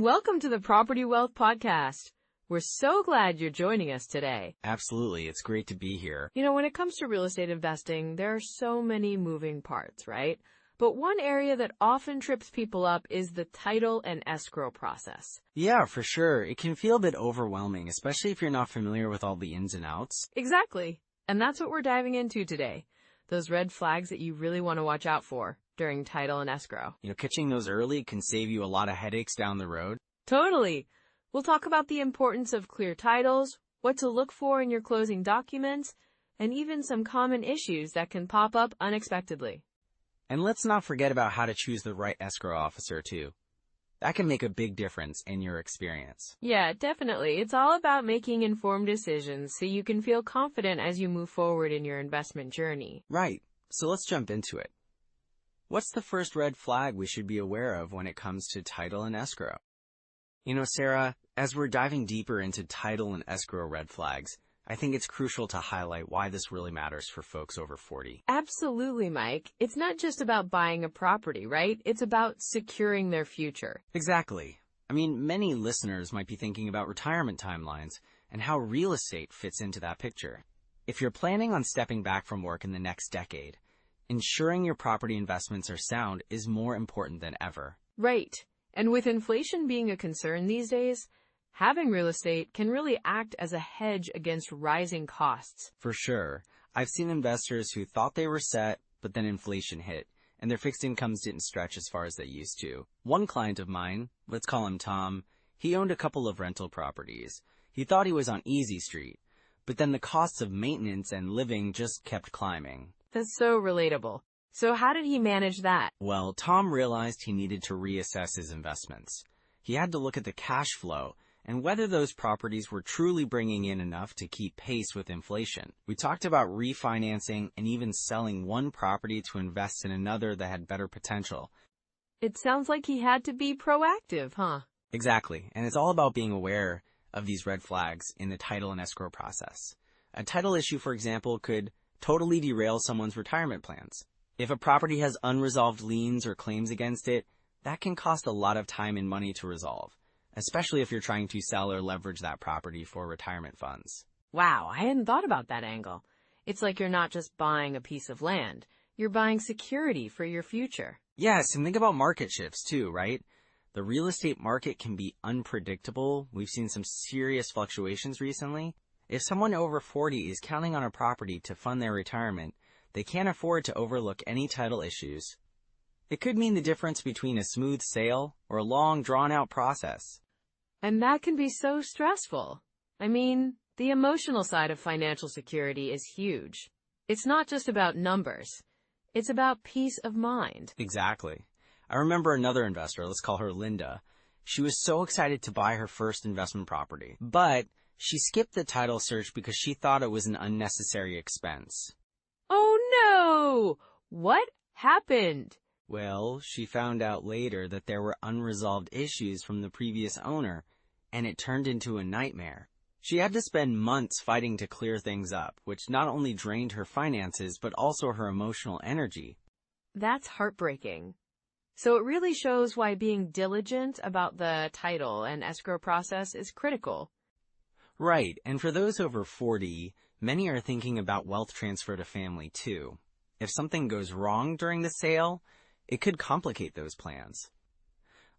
welcome to the Property Wealth Podcast. We're so glad you're joining us today. Absolutely. It's great to be here. When it comes to real estate investing, there are so many moving parts, right? But one area that often trips people up is the title and escrow process. Yeah, for sure. It can feel a bit overwhelming, especially if you're not familiar with all the ins and outs. Exactly. And that's what we're diving into today. Those red flags that you really want to watch out for during title and escrow. Catching those early can save you a lot of headaches down the road. Totally. We'll talk about the importance of clear titles, what to look for in your closing documents, and even some common issues that can pop up unexpectedly. And let's not forget about how to choose the right escrow officer, too. That can make a big difference in your experience. Yeah, definitely. It's all about making informed decisions so you can feel confident as you move forward in your investment journey. Right. So let's jump into it. What's the first red flag we should be aware of when it comes to title and escrow? Sarah, as we're diving deeper into title and escrow red flags, I think it's crucial to highlight why this really matters for folks over 40. Absolutely, Mike. It's not just about buying a property, right? It's about securing their future. Exactly. Many listeners might be thinking about retirement timelines and how real estate fits into that picture. If you're planning on stepping back from work in the next decade, ensuring your property investments are sound is more important than ever. Right. And with inflation being a concern these days, having real estate can really act as a hedge against rising costs. For sure. I've seen investors who thought they were set, but then inflation hit, and their fixed incomes didn't stretch as far as they used to. One client of mine, let's call him Tom, he owned a couple of rental properties. He thought he was on easy street, but then the costs of maintenance and living just kept climbing. That's so relatable. So how did he manage that? Well, Tom realized he needed to reassess his investments. He had to look at the cash flow and whether those properties were truly bringing in enough to keep pace with inflation. We talked about refinancing and even selling one property to invest in another that had better potential. It sounds like he had to be proactive, huh? Exactly, and it's all about being aware of these red flags in the title and escrow process. A title issue, for example, could totally derail someone's retirement plans. If a property has unresolved liens or claims against it, that can cost a lot of time and money to resolve, especially if you're trying to sell or leverage that property for retirement funds. Wow, I hadn't thought about that angle. It's like you're not just buying a piece of land, you're buying security for your future. Yes, and think about market shifts too, right? The real estate market can be unpredictable. We've seen some serious fluctuations recently. If someone over 40 is counting on a property to fund their retirement, they can't afford to overlook any title issues. It could mean the difference between a smooth sale or a long, drawn-out process. And that can be so stressful. The emotional side of financial security is huge. It's not just about numbers. It's about peace of mind. Exactly. I remember another investor, let's call her Linda. She was so excited to buy her first investment property, but she skipped the title search because she thought it was an unnecessary expense. Oh no! What happened? Well, she found out later that there were unresolved issues from the previous owner, and it turned into a nightmare. She had to spend months fighting to clear things up, which not only drained her finances, but also her emotional energy. That's heartbreaking. So it really shows why being diligent about the title and escrow process is critical. Right, and for those over 40, many are thinking about wealth transfer to family too. If something goes wrong during the sale, it could complicate those plans.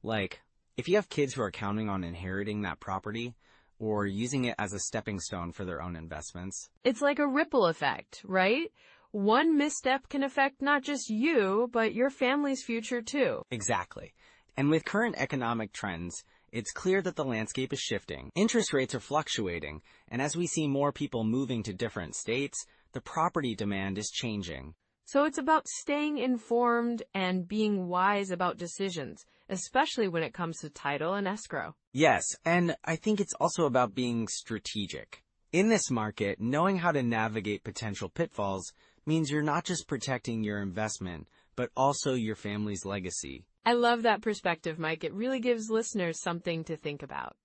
Like, if you have kids who are counting on inheriting that property, or using it as a stepping stone for their own investments. It's like a ripple effect, right? One misstep can affect not just you, but your family's future too. Exactly. And with current economic trends, it's clear that the landscape is shifting. Interest rates are fluctuating, and as we see more people moving to different states, the property demand is changing. So it's about staying informed and being wise about decisions, especially when it comes to title and escrow. Yes, and I think it's also about being strategic. In this market, knowing how to navigate potential pitfalls means you're not just protecting your investment, but also your family's legacy. I love that perspective, Mike. It really gives listeners something to think about.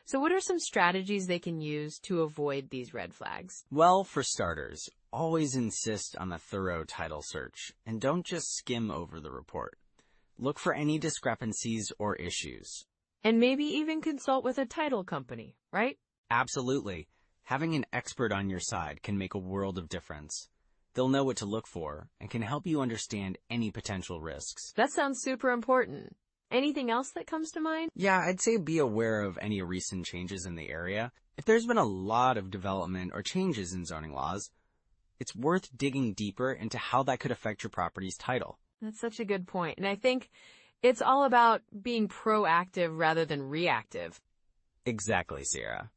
So what are some strategies they can use to avoid these red flags? Well, for starters, always insist on a thorough title search, and don't just skim over the report. Look for any discrepancies or issues. And maybe even consult with a title company, right? Absolutely. Having an expert on your side can make a world of difference. They'll know what to look for and can help you understand any potential risks. That sounds super important. Anything else that comes to mind? Yeah, I'd say be aware of any recent changes in the area. If there's been a lot of development or changes in zoning laws, it's worth digging deeper into how that could affect your property's title. That's such a good point. And I think it's all about being proactive rather than reactive. Exactly, Sarah.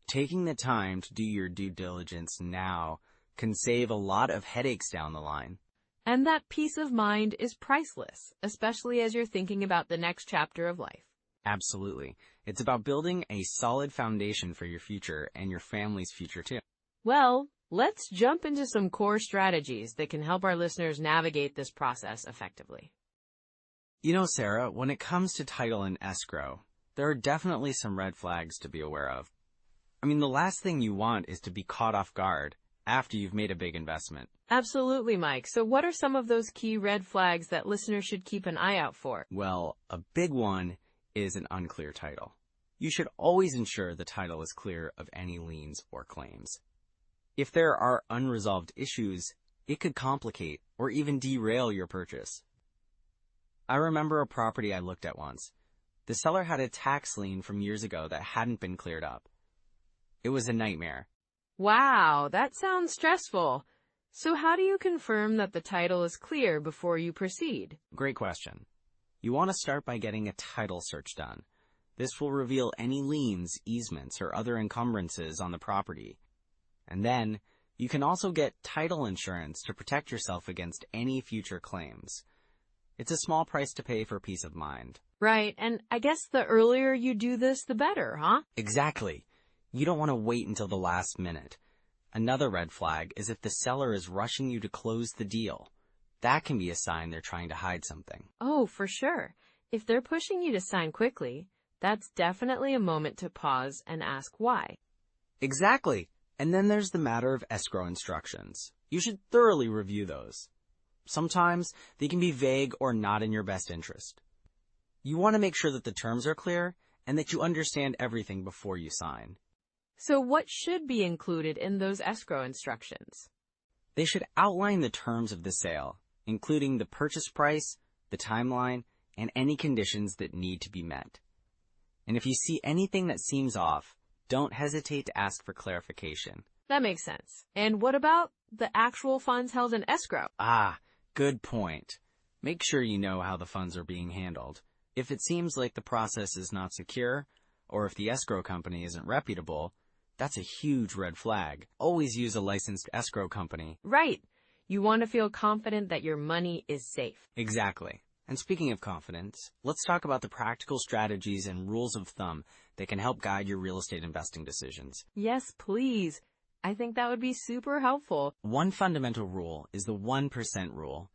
Taking the time to do your due diligence now can save a lot of headaches down the line. And that peace of mind is priceless, especially as you're thinking about the next chapter of life. Absolutely. It's about building a solid foundation for your future and your family's future too. Well, let's jump into some core strategies that can help our listeners navigate this process effectively. You know, Sarah, when it comes to title and escrow, there are definitely some red flags to be aware of. I mean, the last thing you want is to be caught off guard after you've made a big investment. Absolutely, Mike. So what are some of those key red flags that listeners should keep an eye out for? Well, a big one is an unclear title. You should always ensure the title is clear of any liens or claims. If there are unresolved issues, it could complicate or even derail your purchase. I remember a property I looked at once. The seller had a tax lien from years ago that hadn't been cleared up. It was a nightmare. Wow, that sounds stressful. So how do you confirm that the title is clear before you proceed? Great question. You want to start by getting a title search done. This will reveal any liens, easements, or other encumbrances on the property. And then, you can also get title insurance to protect yourself against any future claims. It's a small price to pay for peace of mind. Right, and I guess the earlier you do this, the better, huh? Exactly. You don't want to wait until the last minute. Another red flag is if the seller is rushing you to close the deal. That can be a sign they're trying to hide something. Oh, for sure. If they're pushing you to sign quickly, that's definitely a moment to pause and ask why. Exactly. And then there's the matter of escrow instructions. You should thoroughly review those. Sometimes they can be vague or not in your best interest. You want to make sure that the terms are clear and that you understand everything before you sign. So what should be included in those escrow instructions? They should outline the terms of the sale, including the purchase price, the timeline, and any conditions that need to be met. And if you see anything that seems off, don't hesitate to ask for clarification. That makes sense. And what about the actual funds held in escrow? Ah, good point. Make sure you know how the funds are being handled. If it seems like the process is not secure, or if the escrow company isn't reputable, that's a huge red flag. Always use a licensed escrow company. Right. You want to feel confident that your money is safe. Exactly. And speaking of confidence, let's talk about the practical strategies and rules of thumb that can help guide your real estate investing decisions. Yes, please. I think that would be super helpful. One fundamental rule is the 1% rule.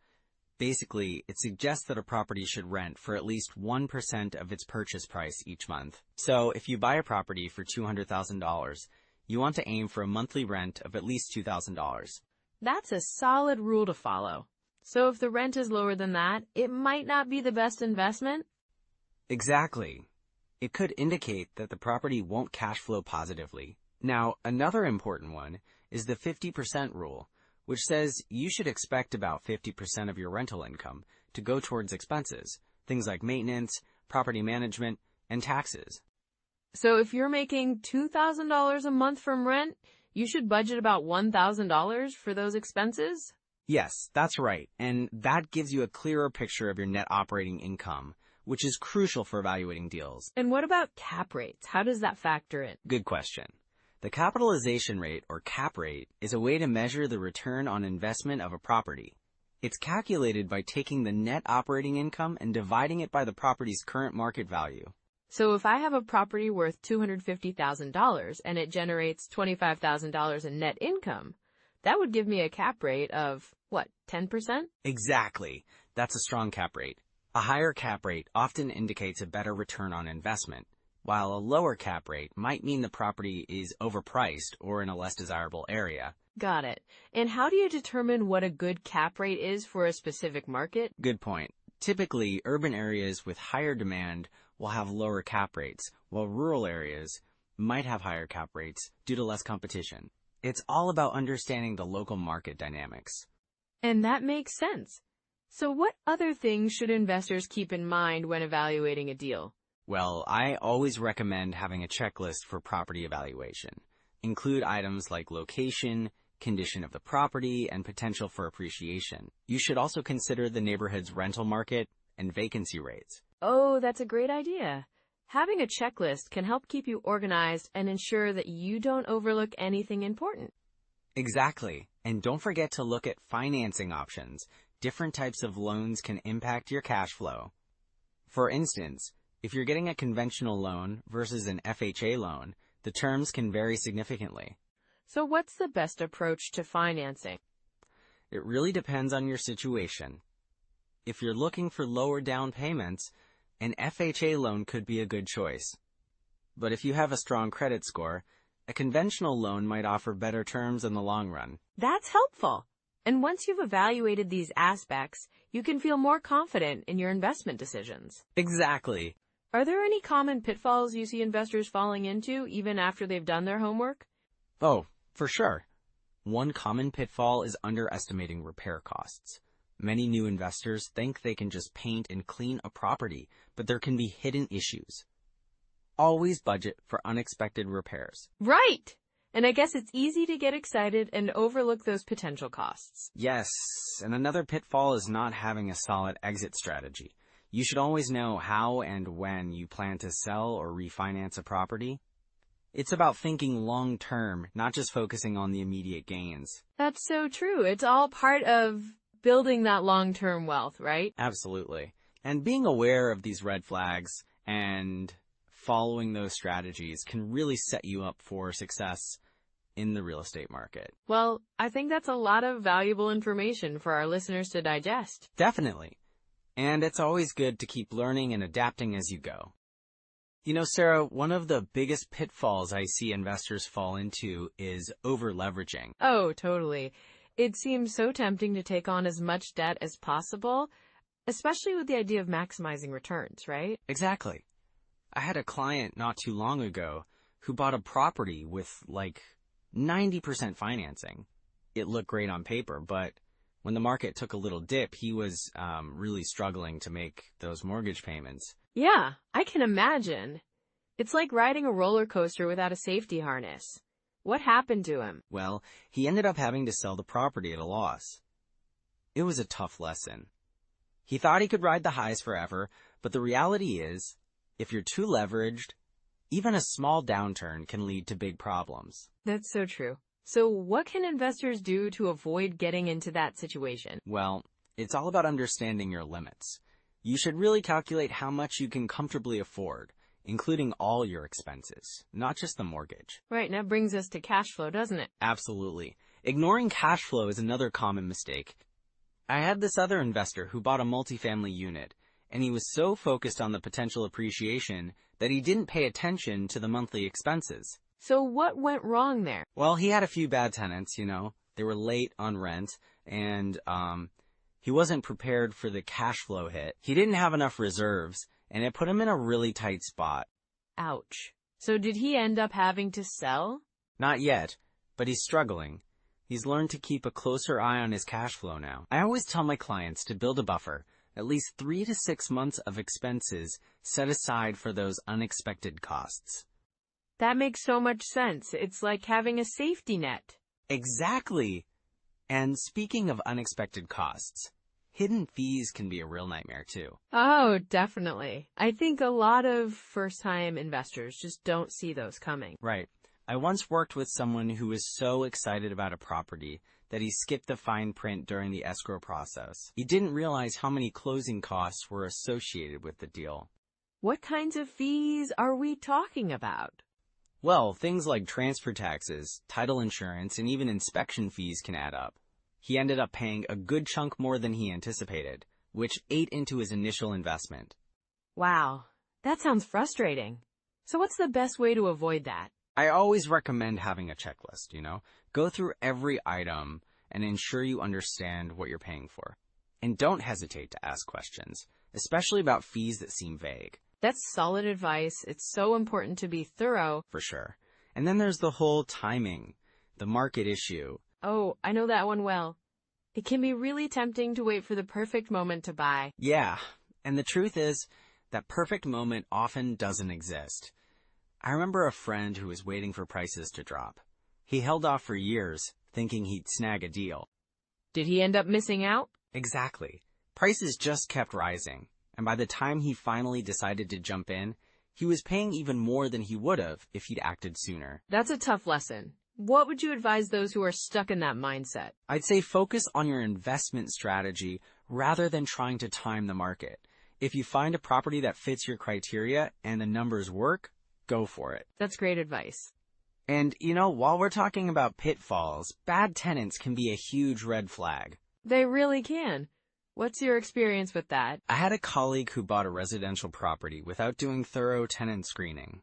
Basically, it suggests that a property should rent for at least 1% of its purchase price each month. So, if you buy a property for $200,000, you want to aim for a monthly rent of at least $2,000. That's a solid rule to follow. So if the rent is lower than that, it might not be the best investment? Exactly. It could indicate that the property won't cash flow positively. Now, another important one is the 50% rule, which says you should expect about 50% of your rental income to go towards expenses, things like maintenance, property management, and taxes. So if you're making $2,000 a month from rent, you should budget about $1,000 for those expenses? Yes, that's right, and that gives you a clearer picture of your net operating income, which is crucial for evaluating deals. And what about cap rates? How does that factor in? Good question. The capitalization rate, or cap rate, is a way to measure the return on investment of a property. It's calculated by taking the net operating income and dividing it by the property's current market value. So if I have a property worth $250,000 and it generates $25,000 in net income, that would give me a cap rate of, what, 10%? Exactly. That's a strong cap rate. A higher cap rate often indicates a better return on investment, while a lower cap rate might mean the property is overpriced or in a less desirable area. Got it. And how do you determine what a good cap rate is for a specific market? Good point. Typically, urban areas with higher demand will have lower cap rates, while rural areas might have higher cap rates due to less competition. It's all about understanding the local market dynamics. And that makes sense. So what other things should investors keep in mind when evaluating a deal? Well, I always recommend having a checklist for property evaluation. Include items like location, condition of the property, and potential for appreciation. You should also consider the neighborhood's rental market and vacancy rates. Oh, that's a great idea. Having a checklist can help keep you organized and ensure that you don't overlook anything important. Exactly. And don't forget to look at financing options. Different types of loans can impact your cash flow. For instance, if you're getting a conventional loan versus an FHA loan, the terms can vary significantly. So what's the best approach to financing? It really depends on your situation. If you're looking for lower down payments, an FHA loan could be a good choice. But if you have a strong credit score, a conventional loan might offer better terms in the long run. That's helpful. And once you've evaluated these aspects, you can feel more confident in your investment decisions. Exactly. Are there any common pitfalls you see investors falling into even after they've done their homework? Oh, for sure. One common pitfall is underestimating repair costs. Many new investors think they can just paint and clean a property, but there can be hidden issues. Always budget for unexpected repairs. Right! And I guess it's easy to get excited and overlook those potential costs. Yes, and another pitfall is not having a solid exit strategy. You should always know how and when you plan to sell or refinance a property. It's about thinking long-term, not just focusing on the immediate gains. That's so true. It's all part of building that long-term wealth, right? Absolutely. And being aware of these red flags and following those strategies can really set you up for success in the real estate market. Well, I think that's a lot of valuable information for our listeners to digest. Definitely. And it's always good to keep learning and adapting as you go. You know, Sarah, one of the biggest pitfalls I see investors fall into is over-leveraging. Oh, totally. It seems so tempting to take on as much debt as possible, especially with the idea of maximizing returns, right? Exactly. I had a client not too long ago who bought a property with like 90% financing. It looked great on paper, but when the market took a little dip, he was really struggling to make those mortgage payments. Yeah, I can imagine. It's like riding a roller coaster without a safety harness. What happened to him? Well, he ended up having to sell the property at a loss. It was a tough lesson. He thought he could ride the highs forever, but the reality is, if you're too leveraged, even a small downturn can lead to big problems. That's so true. So what can investors do to avoid getting into that situation? Well, it's all about understanding your limits. You should really calculate how much you can comfortably afford, including all your expenses, not just the mortgage. Right, and that brings us to cash flow, doesn't it? Absolutely. Ignoring cash flow is another common mistake. I had this other investor who bought a multifamily unit, and he was so focused on the potential appreciation that he didn't pay attention to the monthly expenses. So what went wrong there? Well, he had a few bad tenants, They were late on rent, and he wasn't prepared for the cash flow hit. He didn't have enough reserves, and it put him in a really tight spot. Ouch. So did he end up having to sell? Not yet, but he's struggling. He's learned to keep a closer eye on his cash flow now. I always tell my clients to build a buffer, at least 3 to 6 months of expenses set aside for those unexpected costs. That makes so much sense. It's like having a safety net. Exactly. And speaking of unexpected costs, hidden fees can be a real nightmare too. Oh, definitely. I think a lot of first-time investors just don't see those coming. Right. I once worked with someone who was so excited about a property that he skipped the fine print during the escrow process. He didn't realize how many closing costs were associated with the deal. What kinds of fees are we talking about? Well, things like transfer taxes, title insurance, and even inspection fees can add up. He ended up paying a good chunk more than he anticipated, which ate into his initial investment. Wow, that sounds frustrating. So what's the best way to avoid that? I always recommend having a checklist, Go through every item and ensure you understand what you're paying for. And don't hesitate to ask questions, especially about fees that seem vague. That's solid advice. It's so important to be thorough. For sure. And then there's the whole timing, the market issue. Oh, I know that one well. It can be really tempting to wait for the perfect moment to buy. Yeah, and the truth is, that perfect moment often doesn't exist. I remember a friend who was waiting for prices to drop. He held off for years, thinking he'd snag a deal. Did he end up missing out? Exactly. Prices just kept rising, and by the time he finally decided to jump in, he was paying even more than he would have if he'd acted sooner. That's a tough lesson. What would you advise those who are stuck in that mindset? I'd say focus on your investment strategy rather than trying to time the market. If you find a property that fits your criteria and the numbers work, go for it. That's great advice. And, while we're talking about pitfalls, bad tenants can be a huge red flag. They really can. What's your experience with that? I had a colleague who bought a residential property without doing thorough tenant screening.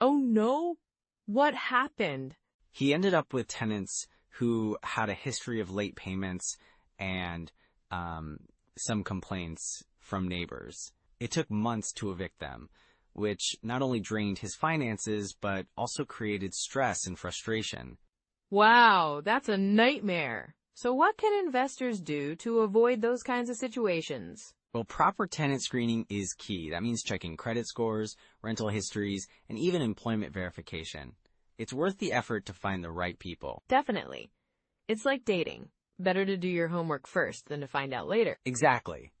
Oh no? What happened? He ended up with tenants who had a history of late payments and some complaints from neighbors. It took months to evict them, which not only drained his finances, but also created stress and frustration. Wow, that's a nightmare. So what can investors do to avoid those kinds of situations? Well, proper tenant screening is key. That means checking credit scores, rental histories, and even employment verification. It's worth the effort to find the right people. Definitely. It's like dating. Better to do your homework first than to find out later. Exactly.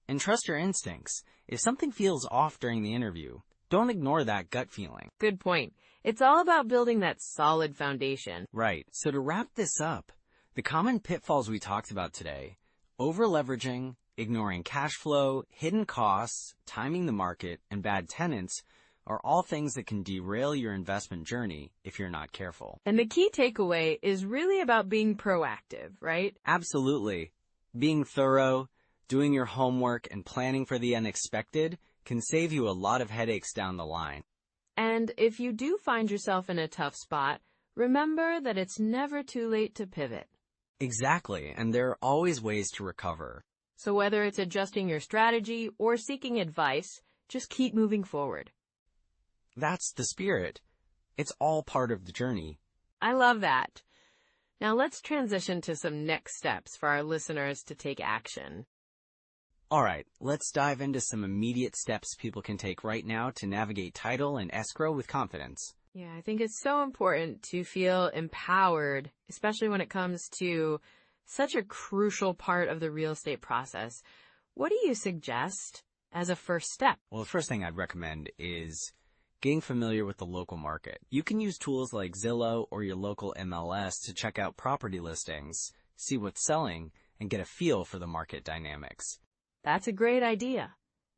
And trust your instincts. If something feels off during the interview, don't ignore that gut feeling. Good point. It's all about building that solid foundation. Right. So to wrap this up, the common pitfalls we talked about today, over-leveraging, ignoring cash flow, hidden costs, timing the market, and bad tenants, are all things that can derail your investment journey if you're not careful. And the key takeaway is really about being proactive, right? Absolutely. Being thorough, doing your homework, and planning for the unexpected can save you a lot of headaches down the line. And if you do find yourself in a tough spot, remember that it's never too late to pivot. Exactly, and there are always ways to recover. So whether it's adjusting your strategy or seeking advice, just keep moving forward. That's the spirit. It's all part of the journey. I love that. Now let's transition to some next steps for our listeners to take action. All right, let's dive into some immediate steps people can take right now to navigate title and escrow with confidence. Yeah, I think it's so important to feel empowered, especially when it comes to such a crucial part of the real estate process. What do you suggest as a first step? Well, the first thing I'd recommend is getting familiar with the local market. You can use tools like Zillow or your local MLS to check out property listings, see what's selling, and get a feel for the market dynamics. That's a great idea.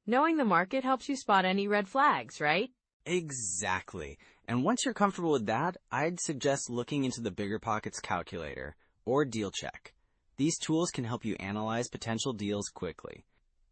Knowing the market helps you spot any red flags, right? Exactly. And once you're comfortable with that, I'd suggest looking into the BiggerPockets calculator or Deal Check. These tools can help you analyze potential deals quickly.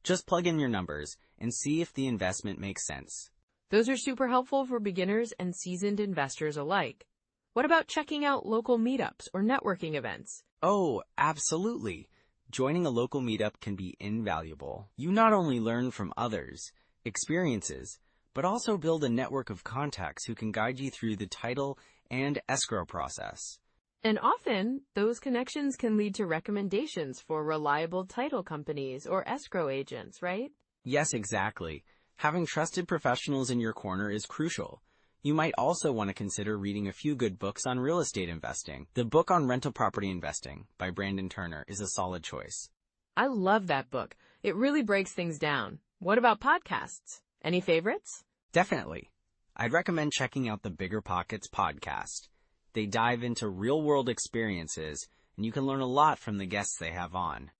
Just plug in your numbers and see if the investment makes sense. Those are super helpful for beginners and seasoned investors alike. What about checking out local meetups or networking events? Oh, absolutely. Joining a local meetup can be invaluable. You not only learn from others' experiences, but also build a network of contacts who can guide you through the title and escrow process. And often, those connections can lead to recommendations for reliable title companies or escrow agents, right? Yes, exactly. Having trusted professionals in your corner is crucial. You might also want to consider reading a few good books on real estate investing. The book on rental property investing by Brandon Turner is a solid choice. I love that book. It really breaks things down. What about podcasts? Any favorites? Definitely. I'd recommend checking out the BiggerPockets podcast. They dive into real-world experiences, and you can learn a lot from the guests they have on.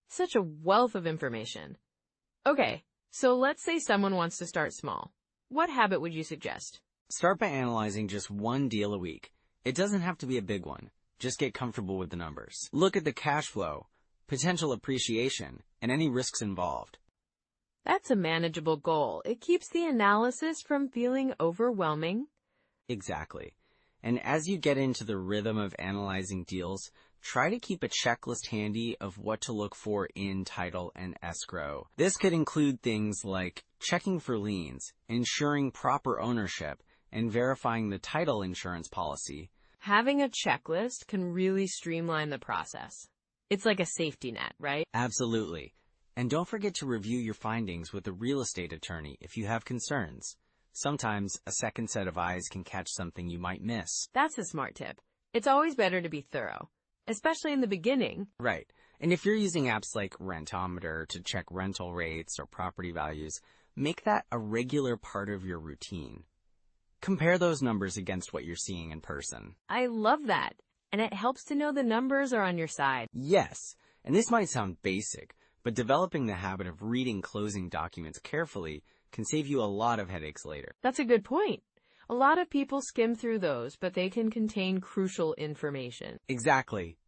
Such a wealth of information. Okay, so let's say someone wants to start small. What habit would you suggest? Start by analyzing just one deal a week. It doesn't have to be a big one. Just get comfortable with the numbers. Look at the cash flow, potential appreciation, and any risks involved. That's a manageable goal. It keeps the analysis from feeling overwhelming. Exactly. And as you get into the rhythm of analyzing deals, try to keep a checklist handy of what to look for in title and escrow. This could include things like checking for liens, ensuring proper ownership, and verifying the title insurance policy. Having a checklist can really streamline the process. It's like a safety net, right? Absolutely. And don't forget to review your findings with a real estate attorney if you have concerns. Sometimes a second set of eyes can catch something you might miss. That's a smart tip. It's always better to be thorough, especially in the beginning. Right. And if you're using apps like Rentometer to check rental rates or property values, make that a regular part of your routine. Compare those numbers against what you're seeing in person. I love that. And it helps to know the numbers are on your side. Yes. And this might sound basic, but developing the habit of reading closing documents carefully can save you a lot of headaches later. That's a good point. A lot of people skim through those, but they can contain crucial information. Exactly.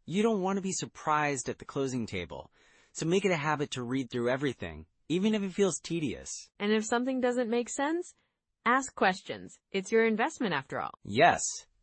You don't want to be surprised at the closing table, so make it a habit to read through everything, even if it feels tedious. And if something doesn't make sense, ask questions. It's your investment after all. Yes.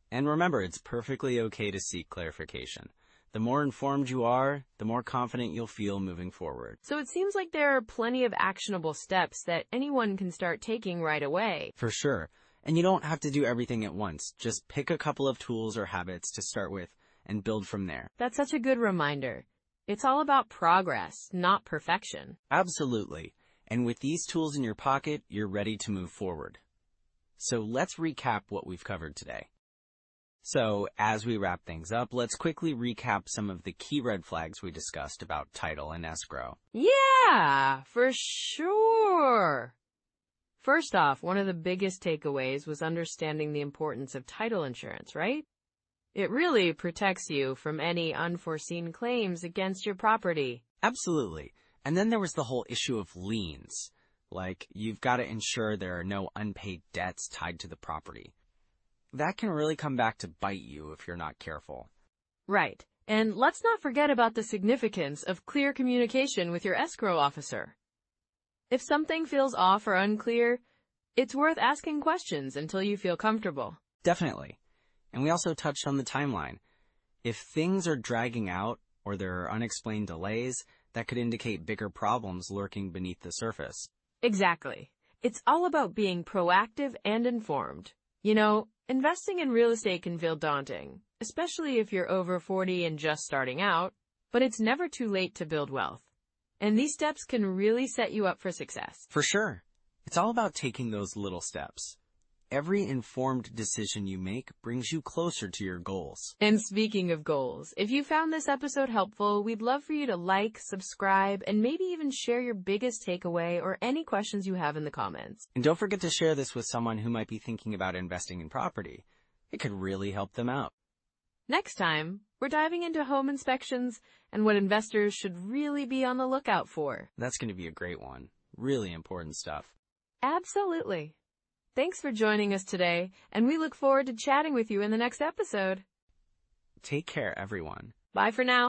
And remember, it's perfectly okay to seek clarification. The more informed you are, the more confident you'll feel moving forward. So it seems like there are plenty of actionable steps that anyone can start taking right away. For sure. And you don't have to do everything at once. Just pick a couple of tools or habits to start with and build from there. That's such a good reminder. It's all about progress, not perfection. Absolutely. And with these tools in your pocket, you're ready to move forward. So let's recap what we've covered today. So, as we wrap things up, let's quickly recap some of the key red flags we discussed about title and escrow. Yeah, for sure. First off, one of the biggest takeaways was understanding the importance of title insurance, right? It really protects you from any unforeseen claims against your property. Absolutely. And then there was the whole issue of liens. Like, you've got to ensure there are no unpaid debts tied to the property. That can really come back to bite you if you're not careful. Right. And let's not forget about the significance of clear communication with your escrow officer. If something feels off or unclear, it's worth asking questions until you feel comfortable. Definitely. And we also touched on the timeline. If things are dragging out or there are unexplained delays, that could indicate bigger problems lurking beneath the surface. Exactly. It's all about being proactive and informed. You know, investing in real estate can feel daunting, especially if you're over 40 and just starting out, but it's never too late to build wealth. And these steps can really set you up for success. For sure. It's all about taking those little steps. Every informed decision you make brings you closer to your goals. And speaking of goals, if you found this episode helpful, we'd love for you to like, subscribe, and maybe even share your biggest takeaway or any questions you have in the comments. And don't forget to share this with someone who might be thinking about investing in property. It could really help them out. Next time, we're diving into home inspections and what investors should really be on the lookout for. That's going to be a great one. Really important stuff. Absolutely. Thanks for joining us today, and we look forward to chatting with you in the next episode. Take care, everyone. Bye for now.